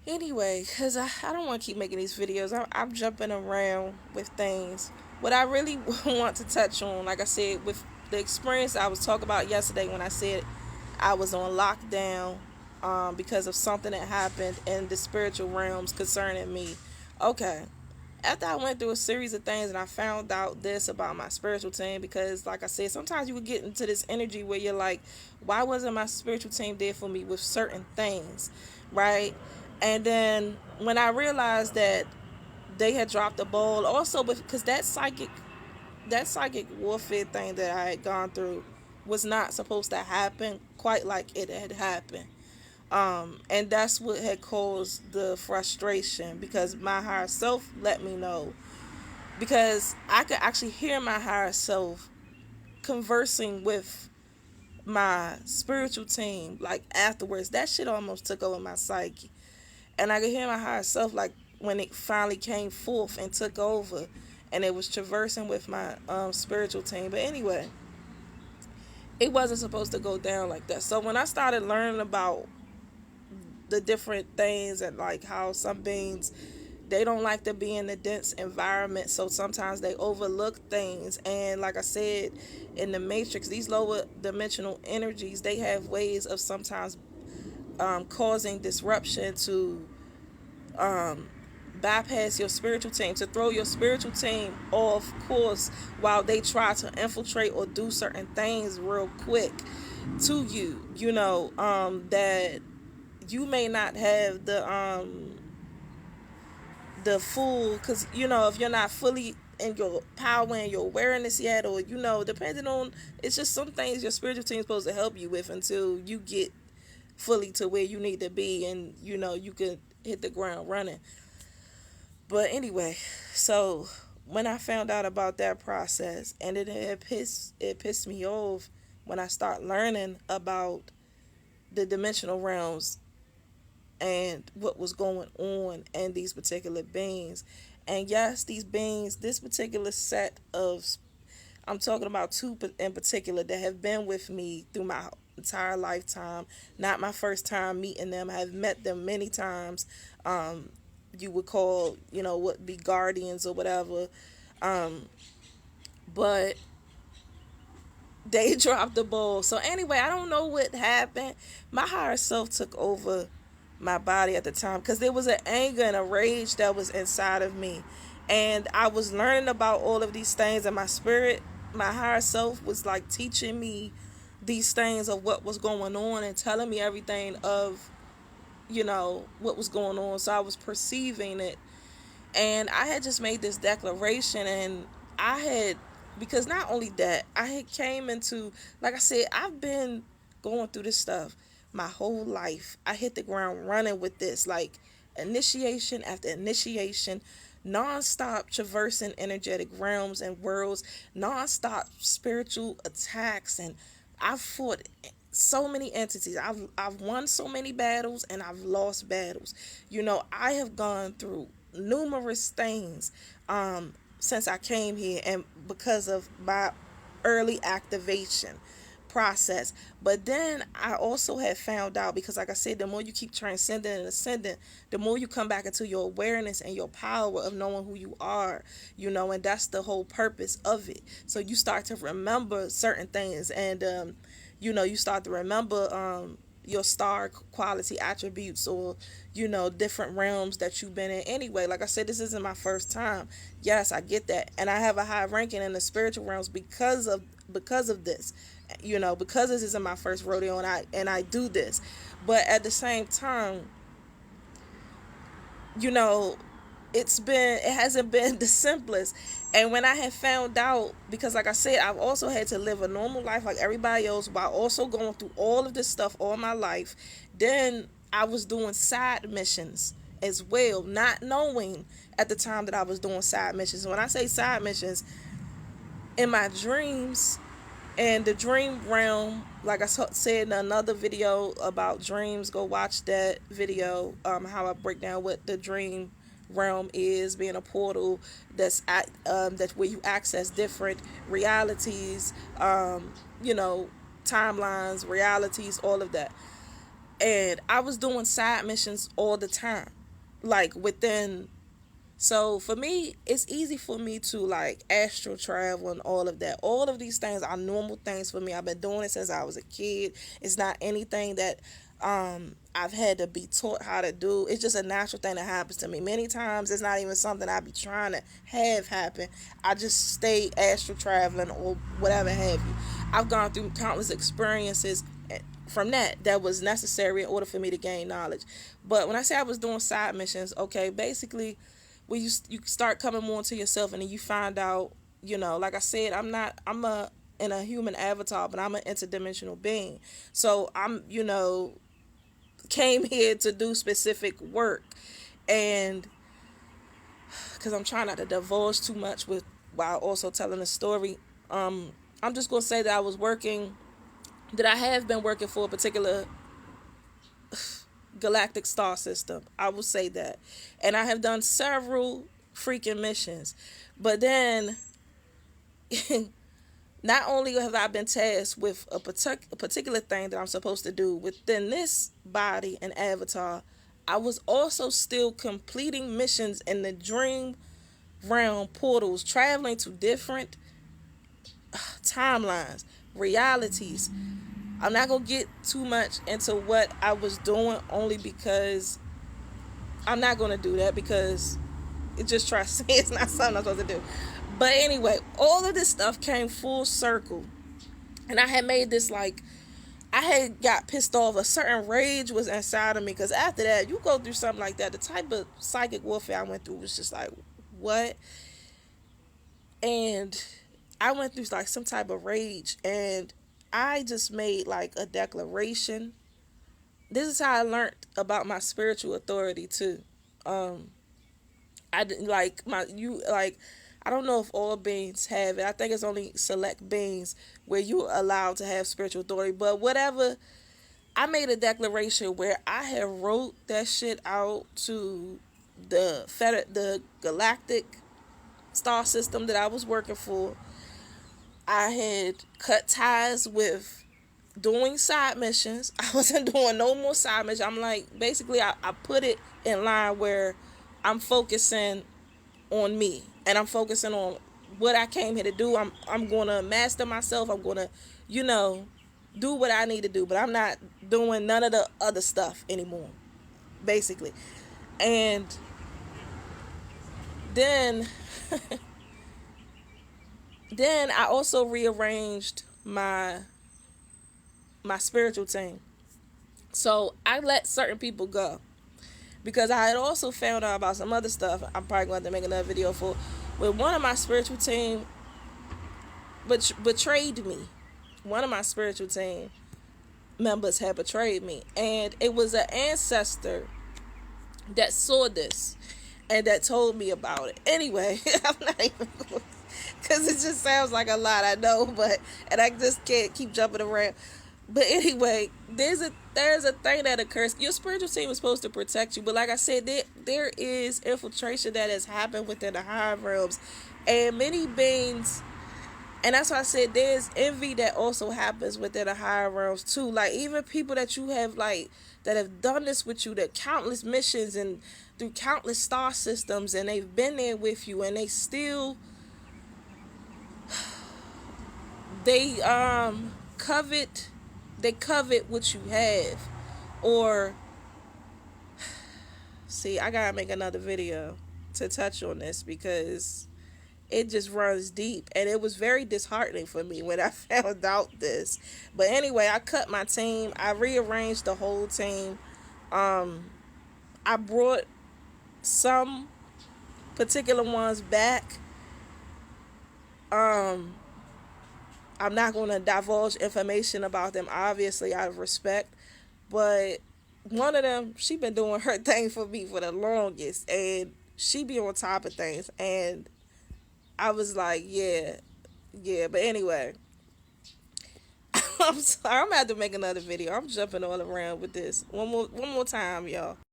Anyway, because I don't want to keep making these videos. I'm jumping around with things. What I really want to touch on, like I said, with the experience I was talking about yesterday when I said I was on lockdown because of something that happened in the spiritual realms concerning me. Okay. After I went through a series of things and I found out this about my spiritual team, because like I said, sometimes you would get into this energy where you're like, why wasn't my spiritual team there for me with certain things, right? And then when I realized that they had dropped the ball, also because that psychic warfare thing that I had gone through was not supposed to happen quite like it had happened. And that's what had caused the frustration, because my higher self let me know, because I could actually hear my higher self conversing with my spiritual team. Like afterwards, that shit almost took over my psyche, and I could hear my higher self like when it finally came forth and took over, and it was traversing with my spiritual team. But anyway, it wasn't supposed to go down like that. So when I started learning about the different things and like how some beings, they don't like to be in a dense environment, so sometimes they overlook things. And like I said, in the matrix, these lower dimensional energies, they have ways of sometimes causing disruption to bypass your spiritual team, to throw your spiritual team off course while they try to infiltrate or do certain things real quick to you, that you may not have the full, because if you're not fully in your power and your awareness yet, or depending on, it's just some things your spiritual team is supposed to help you with until you get fully to where you need to be, and you can hit the ground running. But anyway, so when I found out about that process, and it pissed me off when I start learning about the dimensional realms and what was going on in these particular beings. And yes, these beings, this particular set of, I'm talking about two in particular that have been with me through my entire lifetime. Not my first time meeting them. I have met them many times. You would call, what be guardians or whatever. But they dropped the ball. So anyway, I don't know what happened. My higher self took over my body at the time, because there was an anger and a rage that was inside of me, and I was learning about all of these things, and my spirit, my higher self was like teaching me these things of what was going on and telling me everything of what was going on. So I was perceiving it, and I had just made this declaration, and I had, because not only that, I had came into, like I said, I've been going through this stuff my whole life. I hit the ground running with this, like initiation after initiation, non-stop traversing energetic realms and worlds, non-stop spiritual attacks, and I've fought so many entities. I've won so many battles, and I've lost battles. I have gone through numerous things since I came here, and because of my early activation process. But then I also had found out, because like I said, the more you keep transcending and ascending, the more you come back into your awareness and your power of knowing who you are, and that's the whole purpose of it. So you start to remember certain things, and you start to remember your star quality attributes, or different realms that you've been in. Anyway, like I said, this isn't my first time. Yes, I get that, and I have a high ranking in the spiritual realms because of this, because this isn't my first rodeo, and I do this. But at the same time, you know it hasn't been the simplest. And when I had found out, because like I said, I've also had to live a normal life like everybody else while also going through all of this stuff all my life. Then I was doing side missions as well, not knowing at the time that I was doing side missions. When I say side missions, in my dreams and the dream realm, like I said in another video about dreams, go watch that video, how I break down what the dream realm is, being a portal that's where you access different realities, you know timelines, realities, all of that. And I was doing side missions all the time, like within. So for me, it's easy for me to like astral travel and all of that. All of these things are normal things for me. I've been doing it since I was a kid. It's not anything that I've had to be taught how to do. It's just a natural thing that happens to me. Many times it's not even something I be trying to have happen. I just stay astral traveling or whatever have you. I've gone through countless experiences from that was necessary in order for me to gain knowledge. But when I say I was doing side missions, okay, basically when you start coming more into yourself and then you find out, like I said, I'm a in a human avatar, but I'm an interdimensional being. So I'm, came here to do specific work. And because I'm trying not to divulge too much with while also telling the story, I'm just gonna say that I have been working for a particular galactic star system. I will say that. And I have done several freaking missions. But then, not only have I been tasked with a particular thing that I'm supposed to do within this body and avatar, I was also still completing missions in the dream realm portals, traveling to different timelines, realities. I'm not going to get too much into what I was doing only because I'm not going to do that because it just trust me, it's not something I'm supposed to do. But anyway, all of this stuff came full circle. And I had made this like, I had got pissed off. A certain rage was inside of me because after that, you go through something like that. The type of psychic warfare I went through was just like, what? And I went through like some type of rage. And I just made like a declaration. This is how I learned about my spiritual authority too. I didn't like my you like I don't know if all beings have it. I think it's only select beings where you're allowed to have spiritual authority. But whatever, I made a declaration where I had wrote that shit out to the galactic star system that I was working for. I had cut ties with doing side missions. I wasn't doing no more side missions. I'm like, basically, I put it in line where I'm focusing on me and I'm focusing on what I came here to do. I'm going to master myself. I'm going to, do what I need to do, but I'm not doing none of the other stuff anymore, basically. And then then I also rearranged my spiritual team. So I let certain people go because I had also found out about some other stuff. I'm probably going to have to make another video for. But one of my spiritual team betrayed me. One of my spiritual team members had betrayed me, and it was an ancestor that saw this and that told me about it. Anyway, I'm not even going because it just sounds like a lot. I know, and I just can't keep jumping around. But anyway, there's a thing that occurs. Your spiritual team is supposed to protect you, but like I said, there is infiltration that has happened within the higher realms, and many beings. And that's why I said there's envy that also happens within the higher realms too. Like even people that you have like that have done this with you, that countless missions and through countless star systems, and they've been there with you, and they still they covet what you have. Or see, I gotta make another video to touch on this because it just runs deep, and it was very disheartening for me when I found out this. But anyway, I cut my team. I rearranged the whole team. I brought some particular ones back. I'm not going to divulge information about them, obviously, out of respect. But one of them, she been doing her thing for me for the longest, and she be on top of things. And I was like, yeah. But anyway, I'm sorry. I'm gonna have to make another video. I'm jumping all around with this. One more time, y'all.